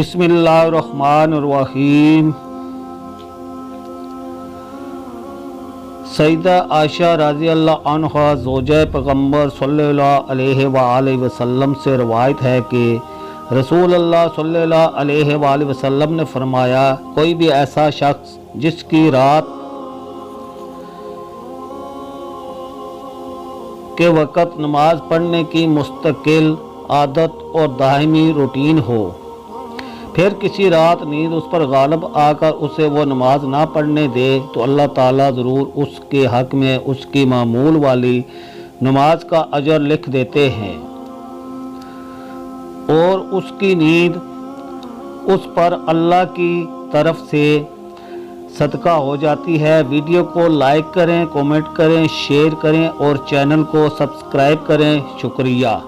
बिस्मिल्लाहिर्रहमानिर्रहीम। सईदा आयशा रज़ी अल्लाह अन्हा ज़ौजा पैगम्बर सल्लल्लाहु अलैहि वसल्लम से रवायत है कि रसूल अल्लाह सल्लल्लाहु अलैहि वसल्लम ने फरमाया, कोई भी ऐसा शख्स जिसकी रात के वक़्त नमाज पढ़ने की मुस्तकिल आदत और दायमी रूटीन हो, फिर किसी रात नींद उस पर गालिब आकर उसे वो नमाज ना पढ़ने दे, तो अल्लाह ताला ज़रूर उसके हक़ में उसकी मामूल वाली नमाज का अजर लिख देते हैं और उसकी नींद उस पर अल्लाह की तरफ से सदका हो जाती है। वीडियो को लाइक करें, कमेंट करें, शेयर करें और चैनल को सब्सक्राइब करें। शुक्रिया।